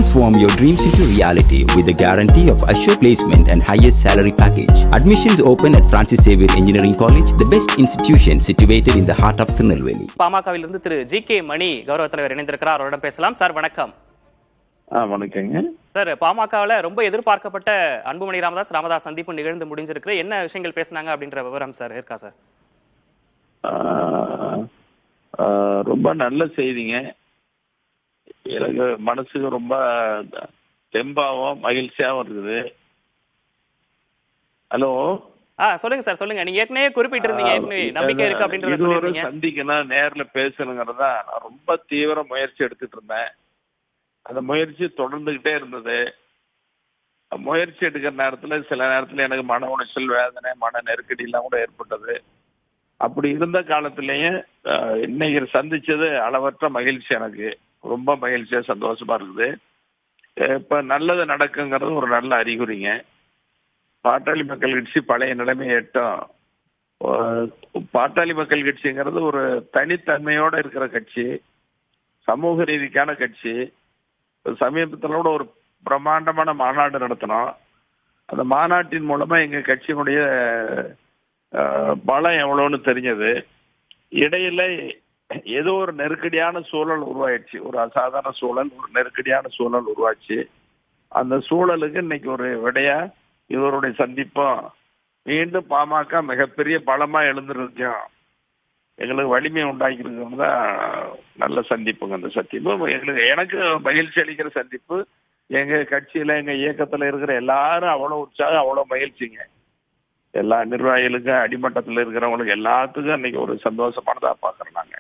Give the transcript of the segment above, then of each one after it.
Transform your dreams into reality with the guarantee of assured placement and highest salary package. Admissions open at Francis Xavier Engineering College, the best institution situated in the heart of Tirunelveli. பாமகவிலிருந்து Thiru G K. Mani கௌரவ தலைவர் இணைந்திருக்கிறார். அவரிடம் பேசலாம். Sir வணக்கம். வணக்கங்க sir, பாமகவில் ரொம்ப எதிர்பார்க்கப்பட்ட அன்புமணி ராமதாஸ் சந்திப்பு நிகழ்ந்து முடிஞ்சிருக்கு. என்ன விஷயங்கள் பேசினாங்க அப்படின்ற விவரம் சார் இருக்கா சார்? ரொம்ப நல்ல செய்திங்க. எனக்கு மனசுக்கு ரொம்ப தெம்பாவும் மகிழ்ச்சியாகவும் இருக்குது. ஹலோ, சொல்லுங்க சார், சொல்லுங்க. நீங்க ஏற்கனவே குறிப்பிட்டு இருந்தீங்க, நம்பிக்கை இருக்கு அப்படின்றத சொல்லிருந்தீங்க. சந்திக்கணும், நேர்ல பேசணுங்கிறதா நான் ரொம்ப தீவிர முயற்சி எடுத்துட்டு இருந்தேன். அந்த முயற்சி தொடர்ந்துகிட்டே இருந்தது. முயற்சி எடுக்கிற நேரத்துல சில நேரத்துல எனக்கு மன உளைச்சல், வேதனை, மன நெருக்கடி எல்லாம் கூட ஏற்பட்டது. அப்படி இருந்த காலத்திலேயே இன்னைக்கு சந்திச்சது அளவற்ற மகிழ்ச்சி. எனக்கு ரொம்ப மகிழ்ச்சியா சந்தோஷமா இருக்குது. இப்ப நல்லது நடக்குங்கிறது ஒரு நல்ல அறிகுறிங்க. பாட்டாளி மக்கள் கட்சி பழைய நிலைமையை எட்டும். பாட்டாளி மக்கள் கட்சிங்கிறது ஒரு தனித்தன்மையோட இருக்கிற கட்சி, சமூக ரீதிக்கான கட்சி. சமீபத்தில் கூட ஒரு பிரம்மாண்டமான மாநாடு நடத்தினோம். அந்த மாநாட்டின் மூலமா எங்க கட்சியினுடைய பலம் எவ்வளோன்னு தெரிஞ்சது. இடையில ஏதோ ஒரு நெருக்கடியான சூழல் உருவாயிடுச்சு, ஒரு அசாதாரண சூழல், ஒரு நெருக்கடியான சூழல் உருவாச்சு. அந்த சூழலுக்கு இன்னைக்கு ஒரு விடையா இவருடைய சந்திப்பும் மீண்டும் பாமக மிகப்பெரிய பலமா எழுந்திருக்கோம், எங்களுக்கு வலிமை உண்டாக்கிருக்கிறது தான் நல்ல சந்திப்புங்க. அந்த சந்திப்பு எனக்கு மகிழ்ச்சி அளிக்கிற சந்திப்பு. எங்க கட்சியில எங்க இயக்கத்துல இருக்கிற எல்லாரும் அவ்வளவு உற்சாகம், அவ்வளவு மகிழ்ச்சிங்க. எல்லா நிர்வாகிகளுக்கும், அடிமட்டத்தில் இருக்கிறவங்களுக்கு எல்லாத்துக்கும் இன்னைக்கு ஒரு சந்தோஷமானதா பாக்குறோம் நாங்க.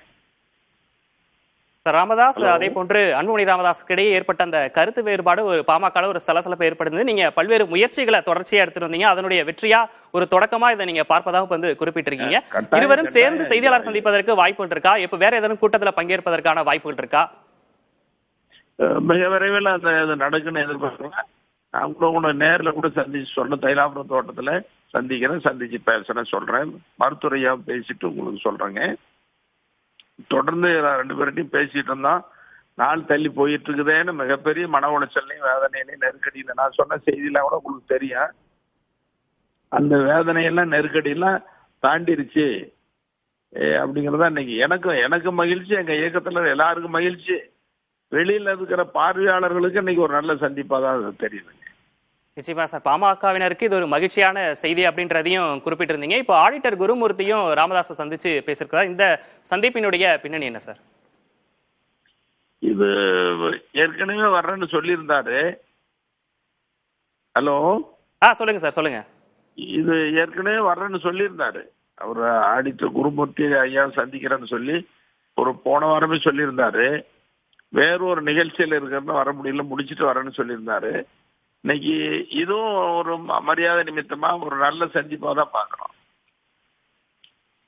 ராமதாஸ், அதே போன்று அன்புமணி ராமதாஸுக்கு இடையே ஏற்பட்ட அந்த கருத்து வேறுபாடு ஒரு பாமக ஒரு சலசலப்பை ஏற்படுது. நீங்க பல்வேறு முயற்சிகளை தொடர்ச்சியா எடுத்துட்டு வந்தீங்க. அதனுடைய வெற்றியா ஒரு தொடக்கமா இதை நீங்க பார்ப்பதாக குறிப்பிட்டிருக்கீங்க. இருவரும் சேர்ந்து செய்தியாளர் சந்திப்பதற்கு வாய்ப்புகள் இருக்கா? இப்ப வேற ஏதேனும் கூட்டத்தில் பங்கேற்பதற்கான வாய்ப்புகள் இருக்கா? மிக விரைவில் அது நடக்குன்னு எதிர்பார்க்கிறேன். நான் கூட நேரில் கூட சந்திச்சு சொன்ன, தைலாபுரம் தோட்டத்துல சந்திக்கிறேன், சந்திச்சு பேசுறேன், சொல்றேன். மருத்துவரையா பேசிட்டு உங்களுக்கு சொல்றேங்க. தொடர்ந்து ரெண்டு பேர்கிட்டையும் பேசிட்டு இருந்தோம். நாள் தள்ளி போயிட்டு இருக்குதேன்னு மிகப்பெரிய மன உளைச்சல்லையும், வேதனையிலையும், நெருக்கடியில நான் சொன்ன செய்தியெல்லாம் கூட உங்களுக்கு தெரியும். அந்த வேதனையெல்லாம் நெருக்கடியெல்லாம் தாண்டிருச்சு அப்படிங்கிறதா இன்னைக்கு எனக்கு மகிழ்ச்சி, எங்க இயக்கத்துல எல்லாருக்கும் மகிழ்ச்சி. வெளியில இருக்கிற பார்வையாளர்களுக்கு இன்னைக்கு ஒரு நல்ல சந்திப்பா தான் தெரியுதுங்க. நிச்சயமா சார், பாமகவினருக்கு இது ஒரு மகிழ்ச்சியான செய்தி அப்படின்றதையும் குறிப்பிட்டிருந்தீங்க. இப்போ ஆடிட்டர் குருமூர்த்தியும் ராமதாஸை சந்திச்சு பேசியிருக்கிறார். இந்த சந்திப்பினுடைய பின்னணி என்ன சார்? இது ஏற்கனவே வர்றேன்னு சொல்லியிருந்தாரு. ஹலோ, சொல்லுங்க சார், சொல்லுங்க. இது ஏற்கனவே வர்றேன்னு சொல்லியிருந்தாரு. அவர் ஆடிட்டர் குருமூர்த்தி ஐயா சந்திக்கிறேன்னு சொல்லி ஒரு போன வாரமே சொல்லியிருந்தாரு. வேற ஒரு நிகழ்ச்சியில் இருக்கிறன்னு வர முடியல, முடிச்சுட்டு வரேன்னு சொல்லியிருந்தாரு. இன்னைக்கு இதுவும் ஒரு மரியாதை நிமித்தமா ஒரு நல்ல சந்திப்பா தான் பாக்குறோம்.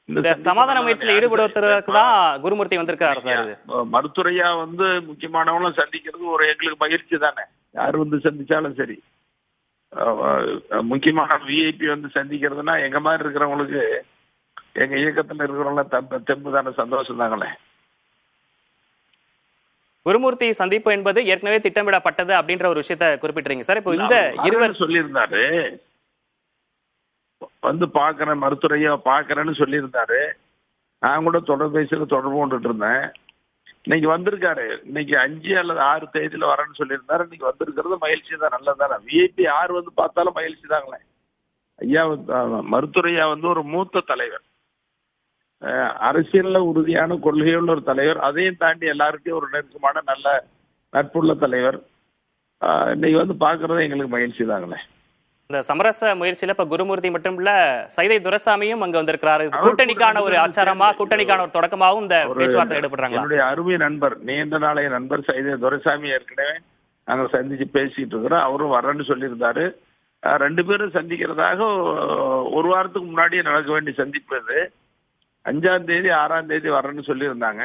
இந்த சமாதான முயற்சியில் ஈடுபடுவதற்கு தான் குருமூர்த்தி வந்திருக்காரு சார். மருத்துவரையா முக்கியமானவங்களும் சந்திக்கிறது ஒரு எங்களுக்கு மகிழ்ச்சி தானே. யாரு சந்திச்சாலும் சரி, முக்கியமான விஐபி சந்திக்கிறதுனா எங்க மாதிரி இருக்கிறவங்களுக்கு, எங்க இயக்கத்துல இருக்கிறவங்க தெம்பு தானே, சந்தோஷம் தாங்களே. குருமூர்த்தி சந்திப்பு என்பது ஏற்கனவே திட்டமிடப்பட்டது அப்படின்ற ஒரு விஷயத்தை குறிப்பிட்டிருங்க சார். இப்போ இந்த இருவர் சொல்லியிருந்தாரு, பாக்குறேன், மருத்துவரையா பாக்குறேன்னு சொல்லியிருந்தாரு. நான் கூட தொடர்பேசியில தொடர்பு கொண்டுட்டு இருந்தேன். இன்னைக்கு வந்திருக்காரு. இன்னைக்கு 5 அல்லது 6 தேதியில வரேன்னு சொல்லியிருந்தாரு. இன்னைக்கு வந்திருக்கிறது மகிழ்ச்சி தான், நல்லதானே. விஐபி யார் பார்த்தாலும் மகிழ்ச்சி தாங்களே. ஐயா மருத்துவரையா ஒரு மூத்த தலைவர், அரசியல்ல உறுதியான கொள்கையுள்ள ஒரு தலைவர். அதையும் தாண்டி எல்லாருக்கும் ஒரு நெருக்கமான நல்ல நட்புள்ள தலைவர். இன்னைக்கு பாக்குறது எங்களுக்கு மகிழ்ச்சி தாங்களே. இந்த சமரச முயற்சியில இப்ப குருமூர்த்தி மட்டும் இல்ல, சைதை துரைசாமியும் அங்க வந்திருக்கிறாரு. கூட்டணிக்கான ஒரு ஆச்சாரமா, கூட்டணிக்கான ஒரு தொடக்கமாகவும் இந்த பேச்சுவார்த்தை ஈடுபடுறாங்க. என்னுடைய அருமை நண்பர், நீண்ட நாளைய நண்பர் சைதை துரைசாமி ஏற்கனவே நாங்க சந்திச்சு பேசிட்டு இருக்கிறோம். அவரும் வரேன்னு சொல்லியிருந்தாரு. 2 பேரும் சந்திக்கிறதாக ஒரு வாரத்துக்கு முன்னாடியே நடக்க வேண்டிய சந்திப்பு இது. 5ஆம் தேதி 6ஆம் தேதி வரேன்னு சொல்லியிருந்தாங்க.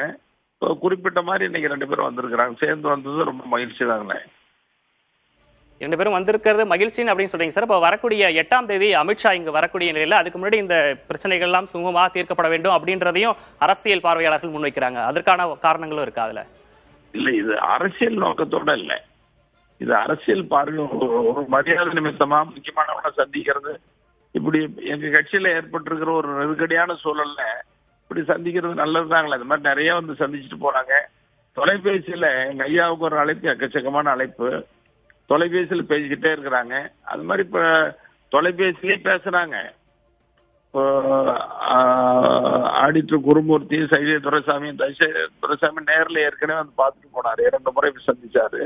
குறிப்பிட்ட மாதிரி இன்னைக்கு 2 பேரும் வந்திருக்கிறாங்க. சேர்ந்து வந்தது ரொம்ப மகிழ்ச்சி தாங்களே. 2 பேரும் வந்திருக்கிறது மகிழ்ச்சின்னு அப்படின்னு சொல்றீங்க சார். இப்போ வரக்கூடிய 8ஆம் தேதி அமித்ஷா இங்கு வரக்கூடிய நிலையில அதுக்கு முன்னாடி இந்த பிரச்சனைகள் எல்லாம் சுமூகமா தீர்க்கப்பட வேண்டும் அப்படின்றதையும் அரசியல் பார்வையாளர்கள் முன்வைக்கிறாங்க. அதற்கான காரணங்களும் இருக்கா அதுல? இல்ல, இது அரசியல் நோக்கத்தோட இல்ல. இது அரசியல் பார்வை, ஒரு மரியாதை நிமித்தமா முக்கியமானவங்களை சந்திக்கிறது, இப்படி எங்க கட்சியில ஏற்பட்டிருக்கிற ஒரு நெருக்கடியான சூழல்ல இப்படி சந்திக்கிறது நல்லதுதாங்களே. இந்த மாதிரி நிறைய வந்து சந்திச்சுட்டு போறாங்க. தொலைபேசியில எங்க ஐயாவுக்கு ஒரு அழைப்பு, எக்கச்சக்கமான அழைப்பு, தொலைபேசியில் பேசிக்கிட்டே இருக்கிறாங்க. அது மாதிரி இப்ப தொலைபேசியிலே பேசுறாங்க. ஆடிட்டர் குருமூர்த்தி, சைதை துரைசாமி, துரைசாமி நேரில் ஏற்கனவே வந்து பார்த்துட்டு போனாரு, 2 முறை சந்திச்சாரு.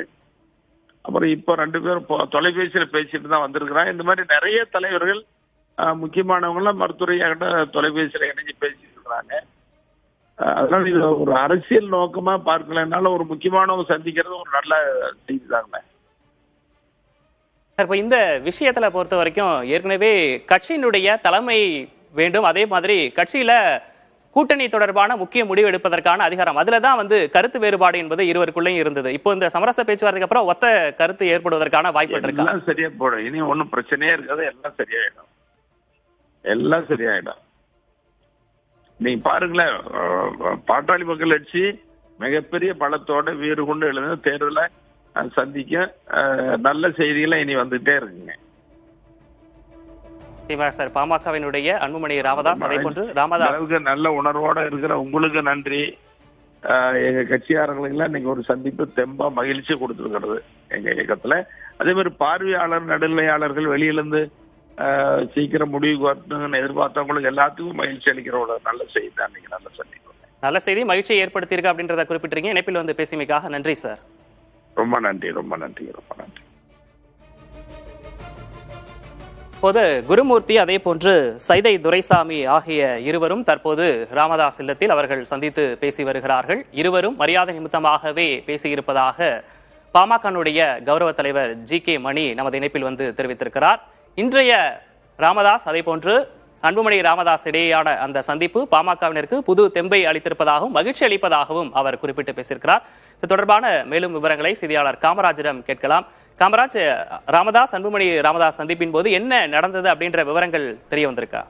அப்புறம் இப்போ 2 பேரும் தொலைபேசியில பேசிட்டு தான் வந்திருக்கிறாங்க. இந்த மாதிரி நிறைய தலைவர்கள் முக்கியமானவங்களாம் மருத்துவரையாகிட்ட தொலைபேசியில இணைஞ்சு பேசிட்டு இருக்கிறாங்க. அதனால இது ஒரு அரசியல் நோக்கமா பார்க்கலனால ஒரு முக்கியமானவங்க சந்திக்கிறது ஒரு நல்ல செய்தி தாங்க. இப்ப இந்த விஷயத்துல பொறுத்த வரைக்கும் ஏற்கனவே கட்சியினுடைய தலைமை வேண்டும், அதே மாதிரி கட்சியில கூட்டணி தொடர்பான முக்கிய முடிவு எடுப்பதற்கான அதிகாரம், அதுலதான் வந்து கருத்து வேறுபாடு என்பது இருவருக்குள்ளேயும் இருந்தது. இப்போ இந்த சமரச பேச்சுவார்த்தைக்கு அப்புறம் ஒத்த கருத்து ஏற்படுவதற்கான வாய்ப்பு இருக்கா? எல்லாம் சரியா போடும், இனி ஒன்னும் பிரச்சனையே இருக்காது, எல்லாம் சரியாயிடும், எல்லாம் சரியாயிடும். நீங்க பாருங்களேன், பாட்டாளி மக்கள் கட்சி மிகப்பெரிய பலத்தோட வீறு கொண்டு எழுந்த தேர்தல சந்திக்க நல்ல செய்திகளை இனி வந்துட்டே இருக்குங்க. சார், பாமகவினுடைய அன்புமணி ராமதாஸ், அதே போன்று ராமதாஸ் நல்ல உணர்வோட இருக்கிற உங்களுக்கு நன்றி. எங்க கட்சியாளர்களுக்கெல்லாம் இன்னைக்கு ஒரு சந்திப்பு தெம்பா மகிழ்ச்சி கொடுத்துருக்கிறது எங்க இயக்கத்துல. அதே மாதிரி பார்வையாளர், நடுநிலையாளர்கள் வெளியிலிருந்து சீக்கிரம் முடிவுக்கு வரணும்னு எதிர்பார்த்தவங்களுக்கு எல்லாத்துக்கும் மகிழ்ச்சி அளிக்கிற ஒரு நல்ல செய்தி தான் இன்னைக்கு. நல்ல சந்திப்பு, நல்ல செய்தி, மகிழ்ச்சியை ஏற்படுத்தியிருக்கு அப்படின்றத குறிப்பிட்டிருக்கீங்க. இணைப்பில் வந்து பேசியமைக்காக நன்றி சார். ரொம்ப நன்றி, ரொம்ப நன்றி, ரொம்ப நன்றி. இப்போது குருமூர்த்தி, அதே போன்று சைதை துரைசாமி ஆகிய இருவரும் தற்போது ராமதாஸ் இல்லத்தில் அவர்கள் சந்தித்து பேசி வருகிறார்கள். இருவரும் மரியாதை நிமித்தமாகவே பேசியிருப்பதாக பாமகனுடைய கௌரவ தலைவர் ஜி.கே. மணி நமது இணைப்பில் வந்து தெரிவித்திருக்கிறார். இன்றைய ராமதாஸ் அதே போன்று அன்புமணி ராமதாஸ் இடையேயான அந்த சந்திப்பு பாமகவினருக்கு புது தெம்பை அளித்திருப்பதாகவும் மகிழ்ச்சி அளிப்பதாகவும் அவர் குறிப்பிட்டு பேசியிருக்கிறார். இது தொடர்பான மேலும் விவரங்களை செய்தியாளர் காமராஜிடம் கேட்கலாம். காமராஜ், ராமதாஸ் அன்புமணி ராமதாஸ் சந்திப்பின் போது என்ன நடந்தது அப்படின்ற விவரங்கள் தெரிய வந்திருக்கா?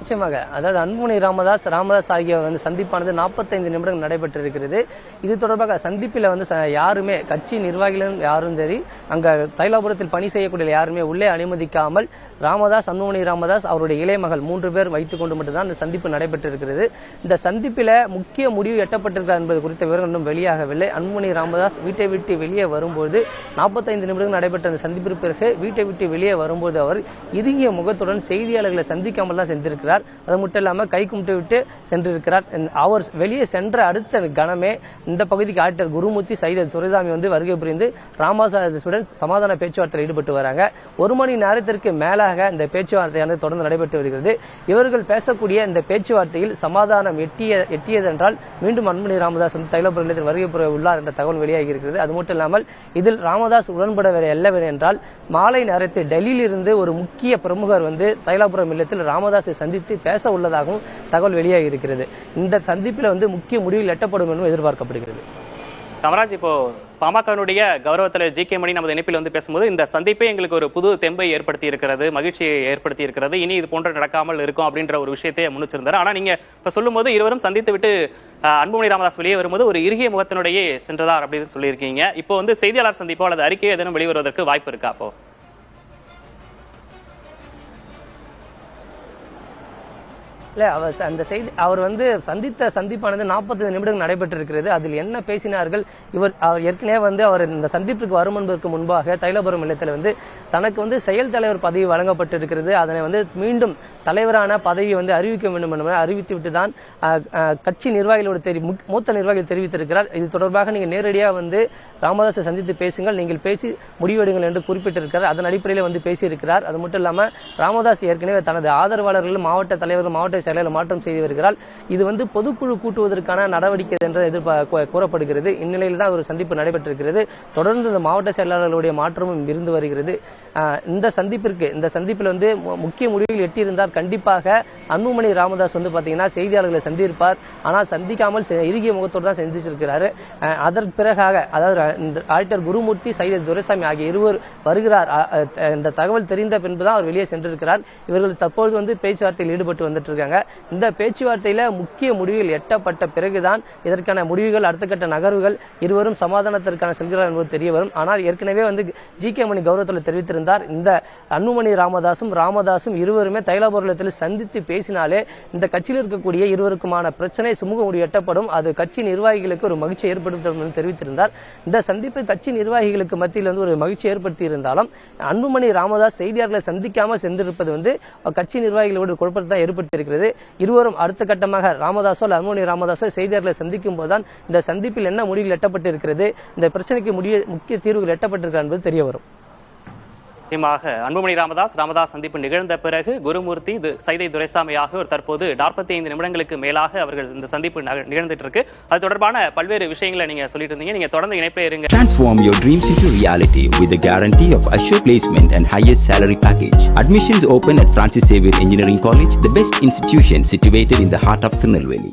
நிச்சயமாக, அதாவது அன்புமணி ராமதாஸ் ஆகிய வந்து சந்திப்பானது 45 நிமிடங்கள் நடைபெற்றிருக்கிறது. இது தொடர்பாக சந்திப்பில் வந்து யாருமே கட்சி நிர்வாகிகளும் யாரும் சரி, அங்க தைலாபுரத்தில் பணி செய்யக்கூடிய யாருமே உள்ளே அனுமதிக்காமல் ராமதாஸ், அன்புமணி ராமதாஸ், அவருடைய இளைய மகள் 3 பேர் வைத்துக் கொண்டு மட்டும்தான் இந்த சந்திப்பு நடைபெற்றிருக்கிறது. இந்த சந்திப்பில முக்கிய முடிவு எட்டப்பட்டிருக்கிறார் என்பது குறித்த விவரங்கள் இன்னும் வெளியாகவில்லை. அன்புமணி ராமதாஸ் வீட்டை விட்டு வெளியே வரும்போது 45 நிமிடங்கள் நடைபெற்ற அந்த சந்திப்பிற்கு பிறகு வீட்டை விட்டு வெளியே வரும்போது அவர் இறுகிய முகத்துடன் செய்தியாளர்களை சந்திக்காமல் தான் சென்றிருக்கிறார். அது மட்டும் இல்லாம கை கும்பிட்டு விட்டு சென்றிருக்கிறார். அவர் வெளியே சென்ற அடுத்த கணமே இந்த பகுதிக்கு ஆடிட்டர் குருமூர்த்தி, சைதை துரைசாமி வந்து வருகை புரிந்து ராமதாசுடன் சமாதான பேச்சுவார்த்தையில் ஈடுபட்டு வராங்க. 1 மணி நேரத்திற்கு மேலாக இந்த பேச்சுவார்த்தையானது தொடர்ந்து நடைபெற்று வருகிறது. இவர்கள் பேசக்கூடிய இந்த பேச்சுவார்த்தையில் சமாதானம் எட்டியதென்றால் மீண்டும் அன்புமணி ராமதாஸ் வந்து தைலாபுரம் இல்லத்தில் வருகை புரிய உள்ளார் என்ற தகவல் வெளியாகி இருக்கிறது. அது மட்டும் இல்லாமல் இதில் ராமதாஸ் உடன்படவில்லை அல்லவில்லை என்றால் மாலை நேரத்தில் டெல்லியில் இருந்து ஒரு முக்கிய பிரமுகர் வந்து தைலாபுரம் இல்லத்தில் ராமதாஸை சந்தித்து பேச உள்ளதாகவும் தகவல் வெளியாகி இருக்கிறது. இந்த சந்திப்பில் வந்து முக்கிய முடிவில் எட்டப்படும் என்றும் எதிர்பார்க்கப்படுகிறது. காமராஜ், இப்போ பாமகனுடைய கௌரவ தலைவர் ஜி.கே. மணி நமது இணைப்பில் வந்து பேசும்போது இந்த சந்திப்பே எங்களுக்கு ஒரு புது தெம்பை ஏற்படுத்தி இருக்கிறது, மகிழ்ச்சியை ஏற்படுத்தி இருக்கிறது, இனி இது போன்ற நடக்காமல் இருக்கும் அப்படின்ற ஒரு விஷயத்தையே முன்னிச்சிருந்தார். ஆனா நீங்க இப்ப சொல்லும் போது இருவரும் சந்தித்து விட்டு அன்புமணி ராமதாஸ் வெளியே வரும்போது ஒரு இறுகிய முகத்தினுடைய சென்றதார் அப்படின்னு சொல்லியிருக்கீங்க. இப்போ வந்து செய்தியாளர் சந்திப்போ அல்லது அறிக்கையோ எதனும் வெளிவருவதற்கு வாய்ப்பு இருக்கா? அப்போ இல்ல, அந்த செய்தி அவர் வந்து சந்தித்த சந்திப்பானது 45 நிமிடங்கள் நடைபெற்றிருக்கிறது. அதில் என்ன பேசினார்கள், இவர் ஏற்கனவே வந்து அவர் இந்த சந்திப்புக்கு வரும் என்பதற்கு முன்பாக தைலாபுரம் இல்லத்தில் வந்து தனக்கு வந்து செயல் தலைவர் பதவி வழங்கப்பட்டிருக்கிறது, அதனை வந்து மீண்டும் தலைவரான பதவியை வந்து அறிவிக்க வேண்டும் என்ற அறிவித்து விட்டு தான் கட்சி நிர்வாகிகளோடு மூத்த நிர்வாகிகள் தெரிவித்திருக்கிறார். இது தொடர்பாக நீங்க நேரடியாக வந்து ராமதாஸை சந்தித்து பேசுங்கள், நீங்கள் பேசி முடிவெடுங்கள் என்று குறிப்பிட்டிருக்கிறார். அதன் அடிப்படையில் வந்து பேசியிருக்கிறார். அது மட்டும் இல்லாமல் ராமதாஸ் ஏற்கனவே தனது ஆதரவாளர்கள், மாவட்ட தலைவர்கள், மாவட்ட செயலாளர் மாற்றம் செய்து வருகிறார். இது வந்து பொதுக்குழு கூட்டுவதற்கான நடவடிக்கை என்று கூறப்படுகிறது. இந்நிலையில் தான் ஒரு சந்திப்பு நடைபெற்றிருக்கிறது. தொடர்ந்து இந்த மாவட்ட செயலாளர்களுடைய மாற்றமும் இருந்து வருகிறது. இந்த சந்திப்பில் வந்து முக்கிய முடிவுகள் எட்டியிருந்தார். கண்டிப்பாக அன்புமணி ராமதாஸ் வந்து பாத்தீங்கன்னா செய்தியாளர்களை சந்திப்பார். ஆனால் சந்திக்காமல் இறுகிய முகத்தோடு தான் சந்திச்சிருக்கிறாரு. அதற்கு பிறகாக, அதாவது ஆடிட்டர் குருமூர்த்தி, சைதை துரைசாமி ஆகிய இருவர் வருகிறார். இந்த தகவல் தெரிந்த பின்புதான் அவர் வெளியே சென்றிருக்கிறார். இவர்கள் தற்பொழுது வந்து பேச்சுவார்த்தையில் ஈடுபட்டு வந்துட்டு இருக்காங்க. இருக்காங்க. இந்த பேச்சுவார்த்தையில முக்கிய முடிவுகள் எட்டப்பட்ட பிறகுதான் இதற்கான முடிவுகள், அடுத்த கட்ட நகர்வுகள், இருவரும் சமாதானத்திற்கான செல்கிறார் என்பது தெரிய வரும். ஆனால் ஏற்கனவே ஜி.கே. மணி கௌரவத்தில் தெரிவித்திருந்தார், இந்த அன்புமணி ராமதாசும் இருவருமே தைலாபுரத்தில் சந்தித்து பேசினாலே இந்த கட்சியில் இருக்கக்கூடிய இருவருக்குமான பிரச்சனை சுமூக முடிவு எட்டப்படும், அது கட்சி நிர்வாகிகளுக்கு ஒரு மகிழ்ச்சி ஏற்படுத்தும் என்று தெரிவித்திருந்தார். இந்த சந்திப்பு கட்சி நிர்வாகிகளுக்கு மத்தியில் ஒரு மகிழ்ச்சி ஏற்படுத்தி இருந்தாலும் அன்புமணி ராமதாஸ் செய்தியாளர்களை சந்திக்காமல் சென்றிருப்பது கட்சி நிர்வாகிகளோடு குழப்பத்தை தான் ஏற்படுத்தியிருக்கிறது. இருவரும் அடுத்த கட்டமாக அன்புமணி ராமதாசோ செய்தியாளர்களை சந்திக்கும் போதுதான் இந்த சந்திப்பில் என்ன முடிவுகள் எட்டப்பட்டிருக்கிறது, இந்த பிரச்சனைக்கு முக்கிய தீர்வுகள் எட்டப்பட்டிருக்கிறது என்பது தெரிய வரும். நிச்சயமாக அன்புமணி ராமதாஸ் சந்திப்பு நிகழ்ந்த பிறகு குருமூர்த்தி, சைதை துரைசாமி ஆகியோர் தற்போது 45 நிமிடங்களுக்கு மேலாக அவர்கள் இந்த சந்திப்பு நிகழ்ந்துட்டு இருக்கு. அது தொடர்பான பல்வேறு விஷயங்களை நீங்க சொல்லிட்டு இருந்தீங்க. நீங்க தொடர்ந்து இணைப்பே இருங்க. Transform your dreams into reality with the guarantee of assured placement and highest salary package. Admissions open at Francis Xavier Engineering College, the best institution situated in the heart of Tirunelveli.